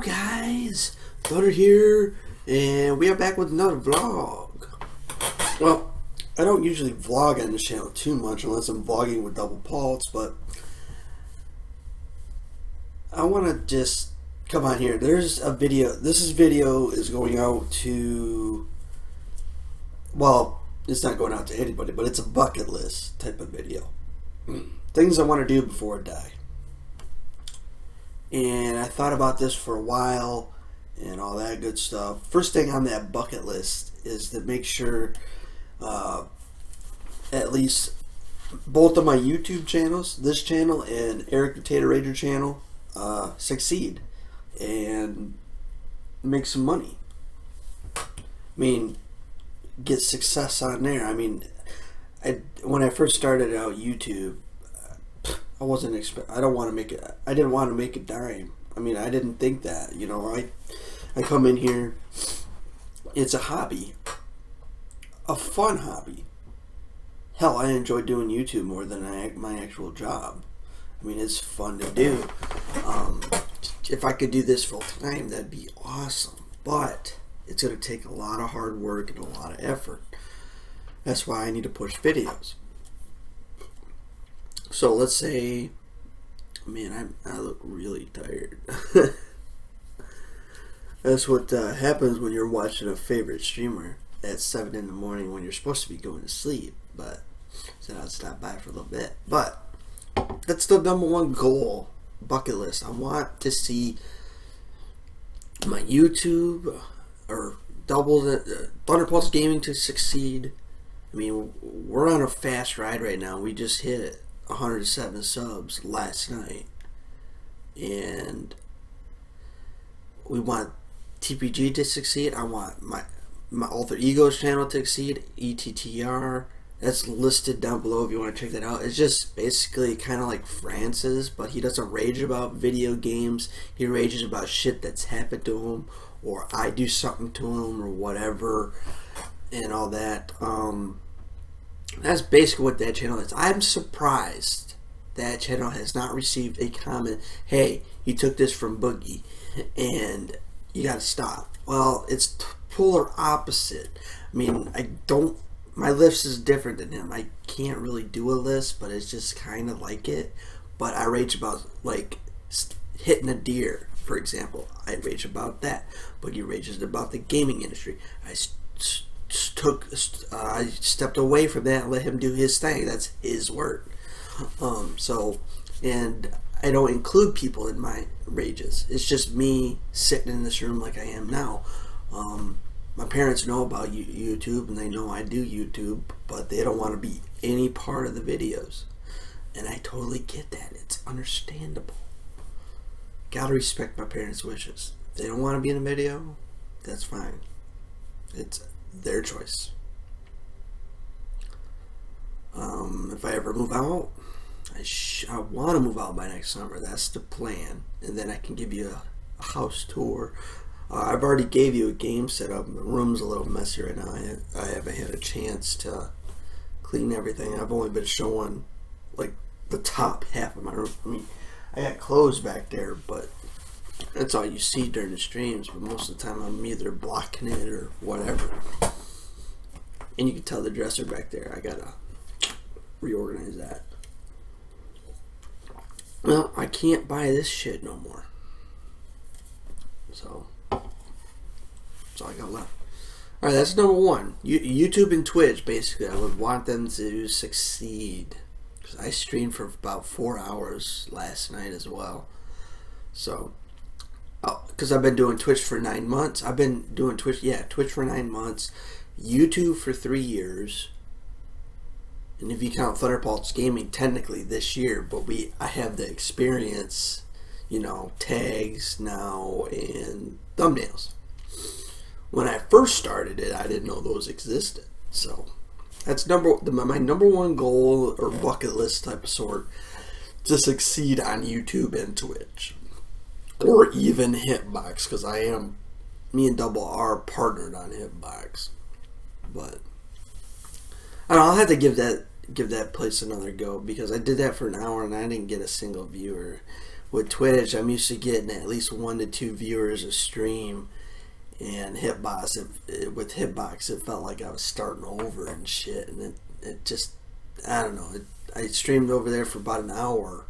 guys? Tater here, and we are back with another vlog. Well, I don't usually vlog on this channel too much unless I'm vlogging with Doublepulse, but I want to just come on here. There's a video. This video is going out to, well, it's not going out to anybody, but it's a bucket list type of video. Things I want to do before I die. And I thought about this for a while and all that good stuff. First thing on that bucket list is to make sure at least both of my YouTube channels, this channel and Eric the Tater channel, succeed and make some money. I mean, get success on there. I mean, when I first started out YouTube, I wasn't I didn't want to make a dime. I mean, I didn't think that, you know. I come in here, it's a hobby, a fun hobby. Hell, I enjoy doing YouTube more than my actual job. I mean, it's fun to do. If I could do this full time, that'd be awesome. But it's going to take a lot of hard work and a lot of effort. That's why I need to push videos. So let's say, man, I look really tired. That's what happens when you're watching a favorite streamer at 7 in the morning when you're supposed to be going to sleep. But so I'll stop by for a little bit. But that's the #1 goal, bucket list. I want to see my YouTube or Doublepulse Gaming to succeed. I mean, we're on a fast ride right now. We just hit 107 subs last night, and we want TPG to succeed. I want my Alter Ego's channel to succeed, ETTR. That's listed down below if you want to check that out. It's just basically kind of like Francis, but he doesn't rage about video games. He rages about shit that's happened to him, or I do something to him, or whatever, and all that. That's basically what that channel is. I'm surprised that channel has not received a comment, hey, you took this from Boogie and you gotta stop. Well, it's polar opposite. I mean, my list is different than him. I can't really do a list, but it's just kind of like it. But I rage about, like, hitting a deer, for example. I rage about that. Boogie rages about the gaming industry. I stepped away from that and let him do his thing. That's his work. And I don't include people in my rages. It's just me sitting in this room like I am now. My parents know about YouTube, and they know I do YouTube, but they don't want to be any part of the videos. And I totally get that. It's understandable. Gotta respect my parents' wishes. If they don't want to be in a video, that's fine. It's their choice. If I ever move out, I want to move out by next summer. That's the plan, and then I can give you a house tour. I've already gave you a game setup. The room's a little messy right now. I haven't had a chance to clean everything. I've only been showing like the top half of my room. I mean, I got clothes back there, but that's all you see during the streams. But most of the time I'm either blocking it or whatever. And you can tell the dresser back there, I gotta reorganize that. Well, I can't buy this shit no more. So that's all I got left. Alright, that's #1. YouTube and Twitch, basically. I would want them to succeed. Because I streamed for about 4 hours last night as well. So, because I've been doing Twitch for 9 months. I've been doing Twitch for 9 months. YouTube for 3 years. And if you count Doublepulse Gaming, technically this year. But I have the experience, you know, tags now and thumbnails. When I first started it, I didn't know those existed. So that's my #1 goal or bucket list type of sort, to succeed on YouTube and Twitch, or even Hitbox, because me and Double are partnered on Hitbox. But I don't know, I'll have to give that place another go, because I did that for an hour and I didn't get a single viewer. with Twitch, I'm used to getting at least 1 to 2 viewers a stream, and with Hitbox, it felt like I was starting over and shit, and it just, I don't know, I streamed over there for about an hour,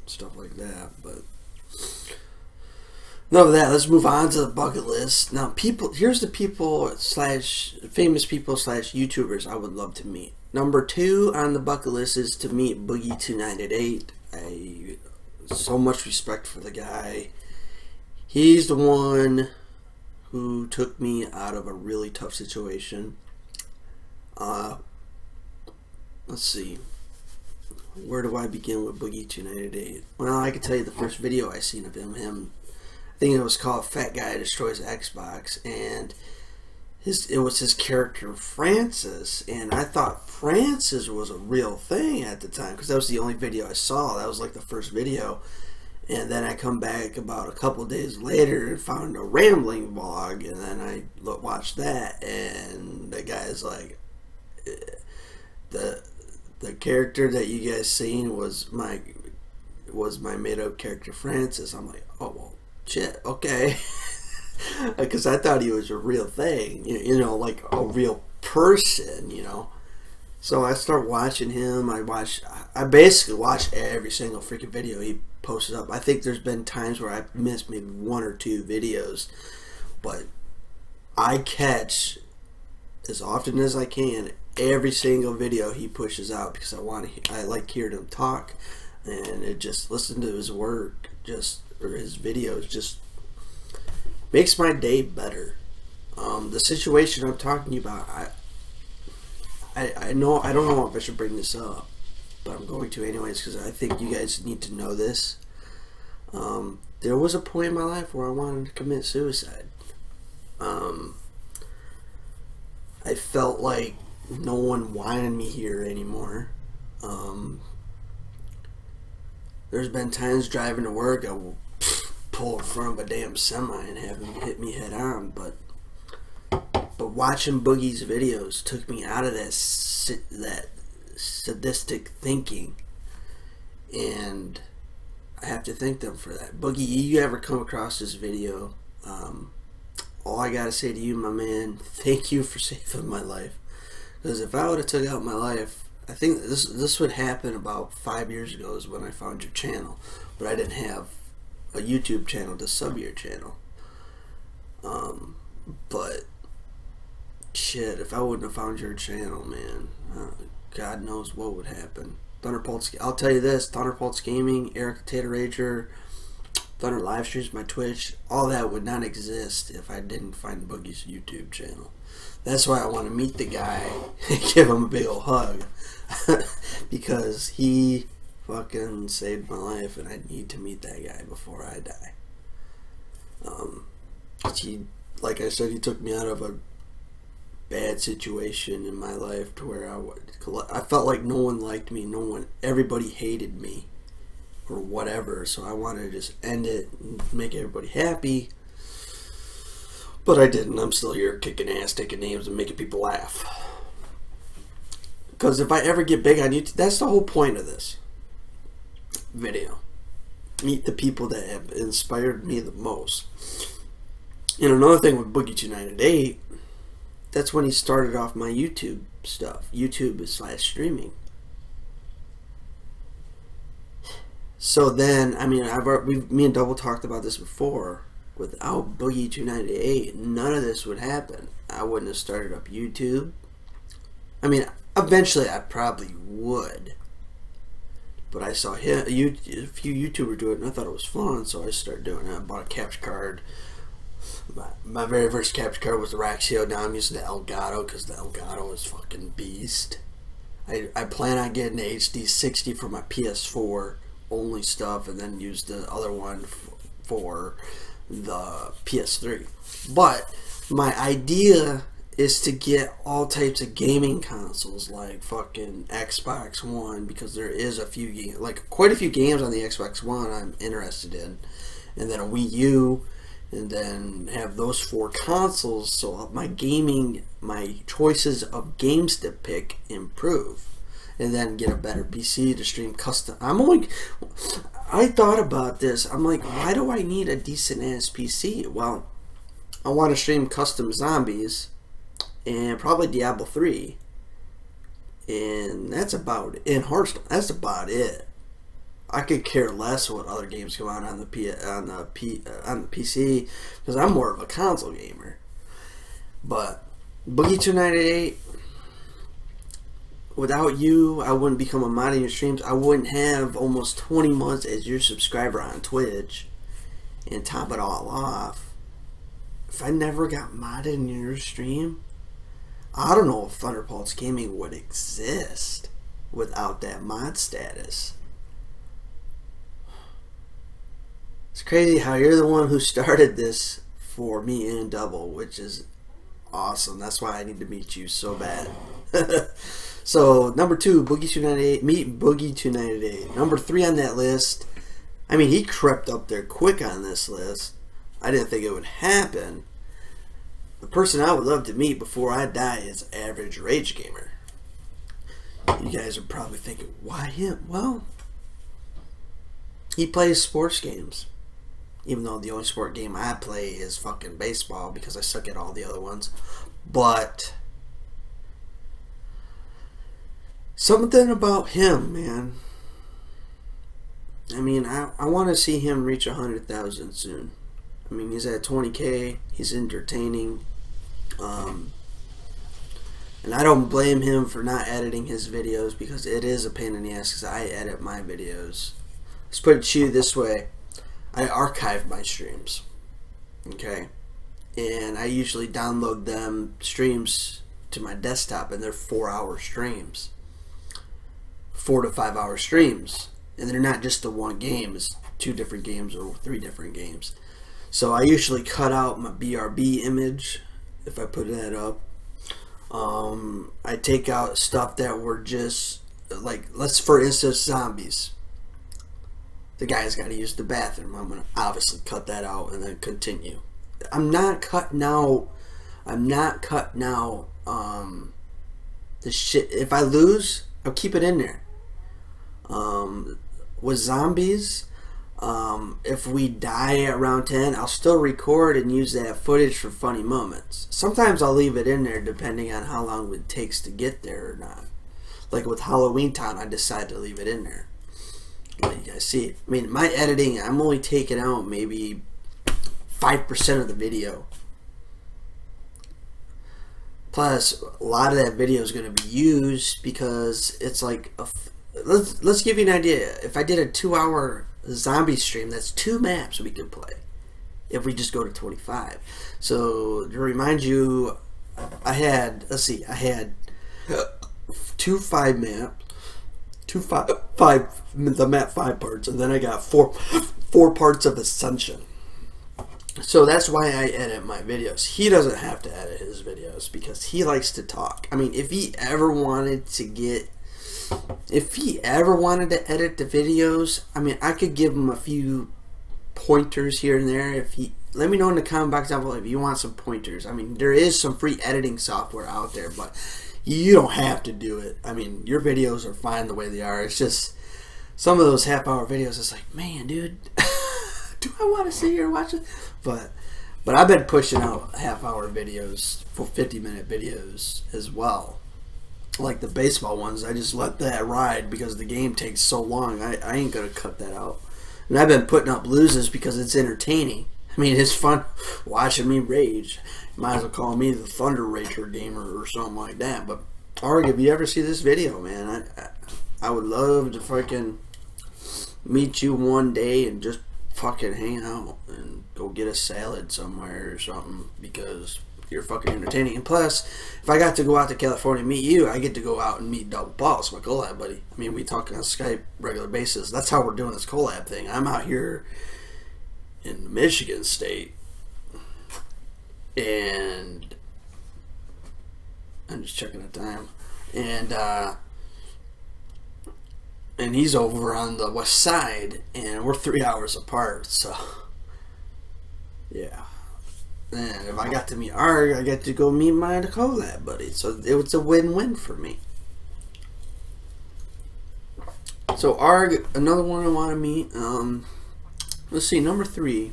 stuff like that. But enough of that. Let's move on to the bucket list. Now, here's the people slash famous people slash YouTubers I would love to meet. Number 2 on the bucket list is to meet Boogie2988. I so much respect for the guy. He's the one who took me out of a really tough situation. Let's see. Where do I begin with Boogie2988? Well, I can tell you the first video I seen of him. I think it was called Fat Guy Destroys Xbox, and it was his character Francis, and I thought Francis was a real thing at the time because that was the only video I saw. That was like the first video. And then I come back about a couple days later and found a rambling vlog, and then I watched that, and the guy's like, the character that you guys seen was my made up character Francis. I'm like, oh well, shit, okay, because I thought he was a real thing, you know, like a real person, you know. So I start watching him. I basically watch every single freaking video he posted up. I think there's been times where I've missed maybe 1 or 2 videos, but I catch as often as I can every single video he pushes out because I like hearing him talk, and it just listen to his work, or his videos, just makes my day better. The situation I'm talking about, I know I don't know if I should bring this up, but I'm going to anyways because I think you guys need to know this. There was a point in my life where I wanted to commit suicide. I felt like no one wanted me here anymore. There's been times driving to work I will pull in front of a damn semi and have him hit me head on, but watching Boogie's videos took me out of that sadistic thinking, and I have to thank them for that. Boogie, you ever come across this video, all I gotta say to you, my man, thank you for saving my life. Because if I would have took out my life, I think this would happen about 5 years ago is when I found your channel, but I didn't have a YouTube channel to sub your channel. But shit, if I wouldn't have found your channel, man, God knows what would happen. Doublepulse, I'll tell you this, Doublepulse Gaming, Eric Tater Rager, Thunder live streams, my Twitch, all that would not exist if I didn't find Boogie's YouTube channel. That's why I want to meet the guy and give him a big old hug. Because he fucking saved my life, and I need to meet that guy before I die. Like I said, he took me out of a bad situation in my life to where I felt like no one liked me, everybody hated me or whatever, so I wanted to just end it and make everybody happy, but I didn't. I'm still here kicking ass, taking names, and making people laugh, because if I ever get big on YouTube, that's the whole point of this video. Meet the people that have inspired me the most. And another thing with Boogie2988, that's when he started off my YouTube stuff, YouTube/streaming. So then, I mean, me and Double talked about this before. Without Boogie2988, none of this would happen. I wouldn't have started up YouTube. I mean, eventually I probably would. But I saw a few YouTubers do it, and I thought it was fun, so I started doing it. I bought a capture card. My very first capture card was the Raxio. Now I'm using the Elgato because the Elgato is fucking beast. I plan on getting the HD60 for my PS4 only stuff, and then use the other one for the PS3. But my idea is to get all types of gaming consoles, like fucking Xbox One, because there is a few games, like quite a few games on the Xbox One I'm interested in, and then a Wii U, and then have those 4 consoles, so my choices of games to pick improve. and then get a better PC to stream custom. I thought about this. I'm like, why do I need a decent ass PC? Well, I want to stream custom zombies and probably Diablo 3, and that's about it. In Hearthstone, that's about it. I could care less what other games go on the PC because I'm more of a console gamer. But Boogie 298, without you, I wouldn't become a mod in your streams. I wouldn't have almost 20 months as your subscriber on Twitch. And top it all off, if I never got modded in your stream, I don't know if Doublepulse Gaming would exist without that mod status. It's crazy how you're the one who started this for me and Double, which is awesome. That's why I need to meet you so bad. So number 2, Boogie 298. Meet Boogie 298. Number 3 on that list. I mean, he crept up there quick on this list. I didn't think it would happen. The person I would love to meet before I die is Average Rage Gamer. You guys are probably thinking, why him? Well, he plays sports games. Even though the only sport game I play is fucking baseball because I suck at all the other ones. But something about him, man. I mean, I want to see him reach 100,000 soon. I mean, he's at 20K. He's entertaining. And I don't blame him for not editing his videos because it is a pain in the ass because I edit my videos. Let's put it to you this way. I archive my streams, okay, and I usually download them streams to my desktop, and they're 4-hour streams, 4 to 5 hour streams, and they're not just the one game, it's 2 different games or 3 different games. So I usually cut out my BRB image if I put that up. I take out stuff that were just like, let's for instance, zombies. The guy's got to use the bathroom. I'm going to obviously cut that out and then continue. I'm not cutting out the shit. If I lose, I'll keep it in there. With zombies, if we die at round 10, I'll still record and use that footage for funny moments. Sometimes I'll leave it in there depending on how long it takes to get there or not. Like with Halloween Town, I decided to leave it in there. Let you guys see. I mean, my editing, I'm only taking out maybe 5% of the video. Plus, a lot of that video is going to be used because it's like, let's give you an idea. If I did a 2-hour zombie stream, that's 2 maps we could play. If we just go to 25. So, to remind you, I had 2 5 maps. The map 5 parts, and then I got 4 parts of Ascension. So that's why I edit my videos. He doesn't have to edit his videos because he likes to talk. I mean, if he ever wanted to edit the videos, I mean, I could give him a few pointers here and there. Let me know in the comment box down below if you want some pointers. I mean, there is some free editing software out there, but you don't have to do it. I mean, your videos are fine the way they are. It's just some of those half-hour videos. It's like, man, dude, do I want to sit here and watch it? But I've been pushing out half-hour videos for 50-minute videos as well. Like the baseball ones, I just let that ride because the game takes so long. I ain't gonna cut that out. And I've been putting up loses because it's entertaining. I mean, it's fun watching me rage. You might as well call me the Thunder Rager gamer or something like that. But Arg, if you ever see this video, man, I would love to fucking meet you one day and just fucking hang out and go get a salad somewhere or something because you're fucking entertaining. And plus, if I got to go out to California and meet you, I get to go out and meet Doublepulse, my collab buddy. I mean, we talk on Skype regular basis. That's how we're doing this collab thing. I'm out here in Michigan State, and I'm just checking the time, and he's over on the west side, and we're 3 hours apart. So yeah, and if I got to meet Arg, I get to go meet my collab buddy. So it was a win-win for me. So Arg, another one I want to meet. Let's see, number 3.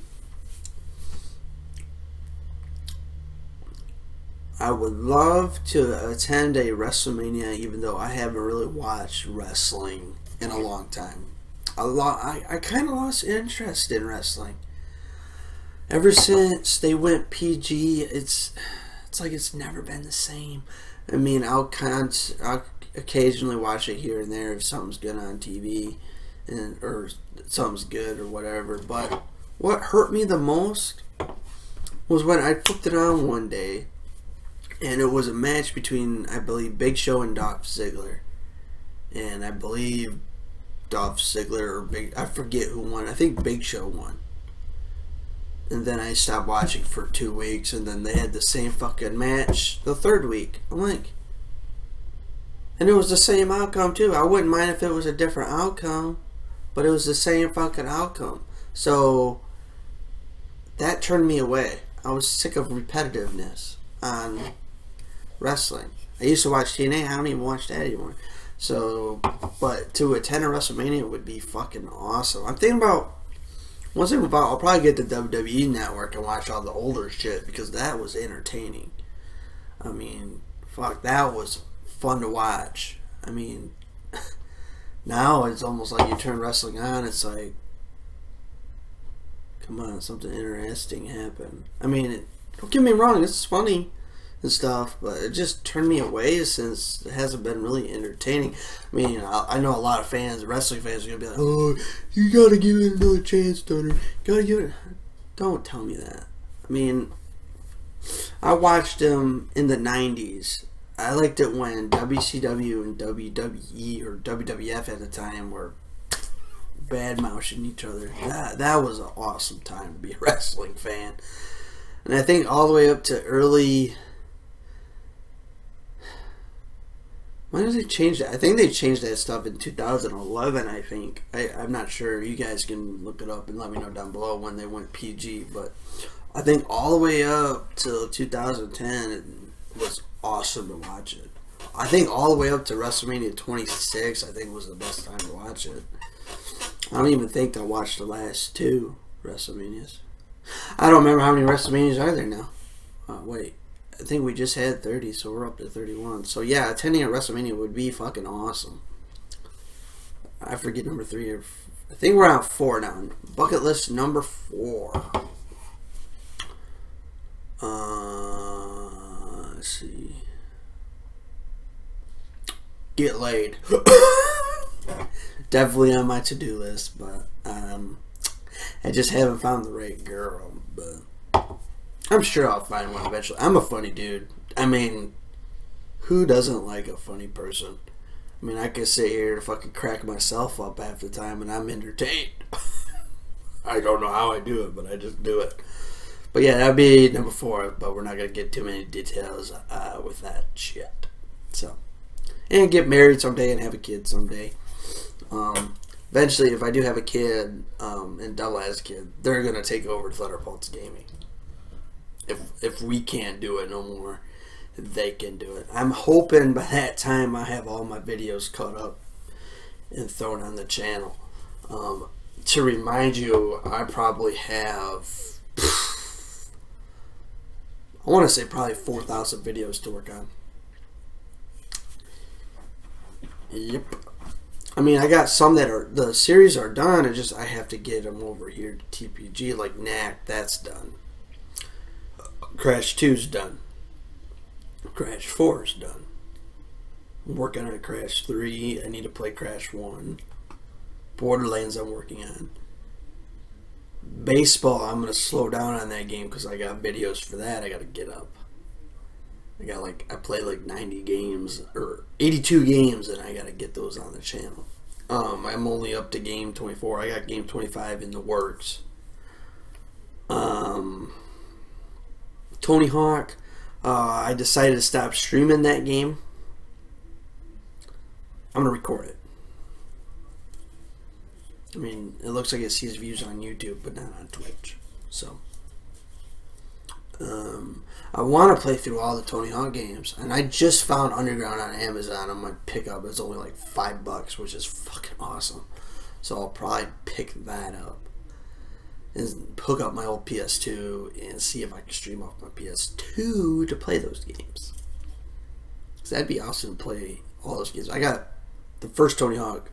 I would love to attend a WrestleMania, even though I haven't really watched wrestling in a long time. I kind of lost interest in wrestling. Ever since they went PG, it's like it's never been the same. I mean, I'll occasionally watch it here and there if something's good on TV, or something's good or whatever. But what hurt me the most was when I flipped it on one day, and it was a match between, I believe, Big Show and Dolph Ziggler. And I believe Dolph Ziggler I forget who won. I think Big Show won. And then I stopped watching for 2 weeks, and then they had the same fucking match the third week. I'm like, and it was the same outcome too. I wouldn't mind if it was a different outcome, but it was the same fucking outcome. So that turned me away. I was sick of repetitiveness on wrestling. I used to watch TNA. I don't even watch that anymore. So, but to attend a WrestleMania would be fucking awesome. I'm thinking about, I'll probably get the WWE Network and watch all the older shit, because that was entertaining. I mean, fuck, that was fun to watch. I mean, now it's almost like you turn wrestling on, it's like, come on, something interesting happened. I mean, don't get me wrong, it's funny and stuff, but it just turned me away since it hasn't been really entertaining. I mean, I know a lot of fans, wrestling fans, are gonna be like, "Oh, you gotta give it another chance, Tater. Gotta give it." Don't tell me that. I mean, I watched them in the '90s. I liked it when WCW and WWE, or WWF at the time, were bad mouthing each other. That was an awesome time to be a wrestling fan. And I think all the way up to early. When did they change that? I think they changed that stuff in 2011, I think. I'm not sure. You guys can look it up and let me know down below when they went PG. But I think all the way up till 2010, it was awesome to watch it. I think all the way up to WrestleMania 26, I think was the best time to watch it. I don't even think I watched the last 2 WrestleManias. I don't remember how many WrestleManias are there now. Wait. I think we just had 30, so we're up to 31. So yeah, attending a WrestleMania would be fucking awesome. I forget number 3. I think we're on 4 now. Bucket list number 4. Let's see. Get laid. Definitely on my to-do list, but I just haven't found the right girl. But I'm sure I'll find one eventually. I'm a funny dude. I mean, who doesn't like a funny person? I mean, I could sit here and fucking crack myself up half the time and I'm entertained. I don't know how I do it, but I just do it. But yeah, that'd be number 4, but we're not going to get too many details with that shit. So, and get married someday and have a kid someday. Eventually, if I do have a kid, and Double has a kid, they're going to take over Doublepulse Gaming. If we can't do it no more, they can do it. I'm hoping by that time I have all my videos caught up and thrown on the channel. To remind you, I probably have, I want to say probably 4,000 videos to work on. Yep. I mean, I got some that are, the series are done, and just I have to get them over here to TPG, like Knack, that's done. Crash 2's done. Crash 4's done. I'm working on Crash 3. I need to play Crash 1. Borderlands I'm working on. Baseball, I'm going to slow down on that game because I got videos for that I got to get up. I play like 90 games, or 82 games, and I got to get those on the channel. I'm only up to game 24. I got game 25 in the works. Tony Hawk, I decided to stop streaming that game. I'm going to record it. I mean, it looks like it sees views on YouTube, but not on Twitch. So, I want to play through all the Tony Hawk games, and I just found Underground on Amazon on my pickup. It's only like $5, which is fucking awesome. So I'll probably pick that up and hook up my old PS2 and see if I can stream off my PS2 to play those games. Because that'd be awesome to play all those games. I got the first Tony Hawk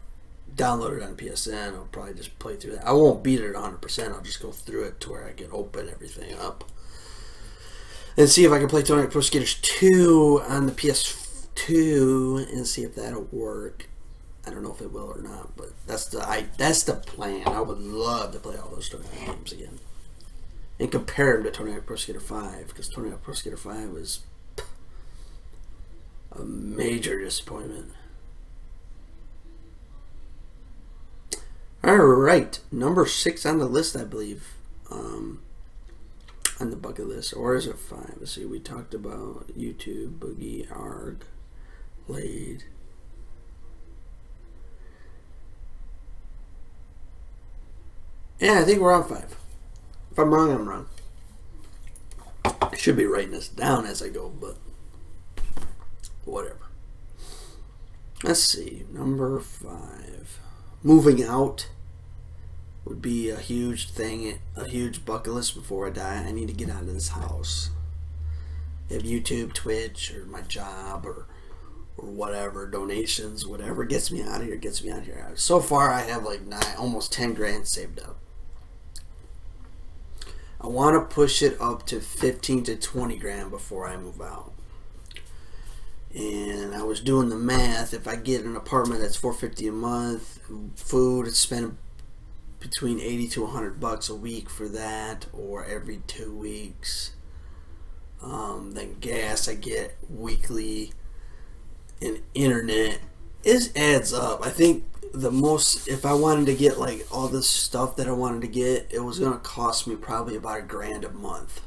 downloaded on PSN. I'll probably just play through that. I won't beat it at 100%. I'll just go through it to where I can open everything up and see if I can play Tony Hawk Pro Skaters 2 on the PS2 and see if that'll work. I don't know if it will or not, but that's the plan. I would love to play all those Tony Hawk games again and compare them to Tony Hawk Pro Skater 5, because Tony Hawk Pro Skater 5 was a major disappointment. Alright, number 6 on the list, I believe, on the bucket list. Or is it 5? Let's see, we talked about YouTube, Boogie, Arg, Blade. Yeah, I think we're on 5. If I'm wrong, I'm wrong. I should be writing this down as I go, but whatever. Let's see, number 5. Moving out would be a huge thing, a huge bucket list before I die. I need to get out of this house. If YouTube, Twitch, or my job, or whatever, donations, whatever gets me out of here, gets me out of here. So far, I have like almost 10 grand saved up. I want to push it up to 15 to 20 grand before I move out. And I was doing the math. If I get an apartment that's $450 a month, food, it's spend between 80 to 100 bucks a week for that, or every 2 weeks. Then gas I get weekly, and internet, it adds up. I think the most, if I wanted to get like all this stuff that I wanted to get, it was going to cost me probably about $1,000 a month.